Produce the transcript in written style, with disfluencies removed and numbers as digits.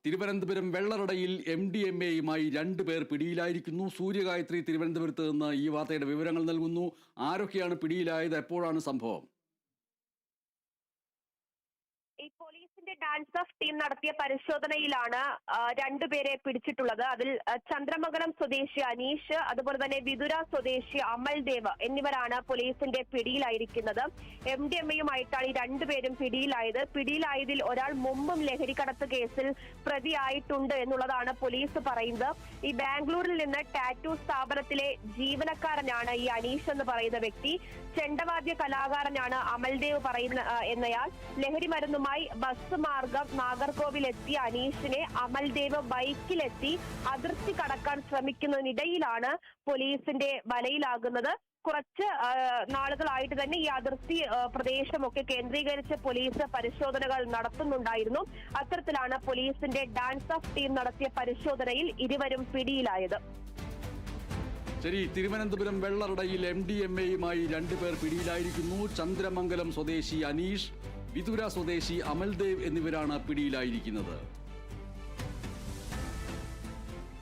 തിരുവനന്തപുരം വെള്ളറടയിൽ MDMAയുമായി 2 പേർ പിടിയിലായിരിക്കുന്നു. സൂര്യഗായത്രി തിരുവനന്തപുരത്ത് നിന്ന് ഈ വാർത്തയുടെ വിവരങ്ങൾ നൽകുന്നു. ആരൊക്കെയാണ് പിടിയിലായത്? എപ്പോഴാണ് സംഭവം? ഈ പോലീസിന്റെ ഡാൻസ് ഓഫ് ടീം നടത്തിയ പരിശോധനയിലാണ് 2 പേരെ പിടിച്ചിട്ടുള്ളത്. അതിൽ ചന്ദ്രമംഗലം സ്വദേശി അനീഷ്, അതുപോലെ തന്നെ വിതുര സ്വദേശി അമൽദേവ് എന്നിവരാണ് പോലീസിന്റെ പിടിയിലായിരിക്കുന്നത്. MDMAയുമായിട്ടാണ് ഈ 2 പേരും പിടിയിലായത്. പിടിയിലായതിൽ ഒരാൾ മുമ്പും ലഹരിക്കടത്ത് കേസിൽ പ്രതിയായിട്ടുണ്ട് എന്നുള്ളതാണ് പോലീസ് പറയുന്നത്. ഈ ബാംഗ്ലൂരിൽ നിന്ന് ടാറ്റു സ്ഥാപനത്തിലെ ജീവനക്കാരനാണ് ഈ അനീഷ് എന്ന് പറയുന്ന വ്യക്തി. ചെണ്ടവാദ്യ കലാകാരനാണ് അമൽദേവ് പറയുന്ന എന്നയാൾ. ലഹരി മരുന്നുമായി ബസ് മാർഗം നാഗർകോവിൽ എത്തിയ അനീഷിനെ അമൽദേവ് ബൈക്കിലെത്തി അതിർത്തി കടക്കാൻ ശ്രമിക്കുന്നതിനിടയിലാണ് പോലീസിന്റെ വലയിലാകുന്നത്. കുറച്ച് നാളുകളായിട്ട് തന്നെ ഈ അതിർത്തി പ്രദേശമൊക്കെ കേന്ദ്രീകരിച്ച് പോലീസ് പരിശോധനകൾ നടത്തുന്നുണ്ടായിരുന്നു. അത്തരത്തിലാണ് പോലീസിന്റെ ഡാൻസ് ഓഫ് ടീം നടത്തിയ പരിശോധനയിൽ ഇരുവരും പിടിയിലായത്. ശരി, തിരുവനന്തപുരം വെള്ളറടയിൽ MDMAയുമായി 2 പേർ പിടിയിലായിരിക്കുന്നു. ചന്ദ്രമംഗലം സ്വദേശി അനീഷ്, വിതുര സ്വദേശി അമൽദേവ് എന്നിവരാണ് പിടിയിലായിരിക്കുന്നത്.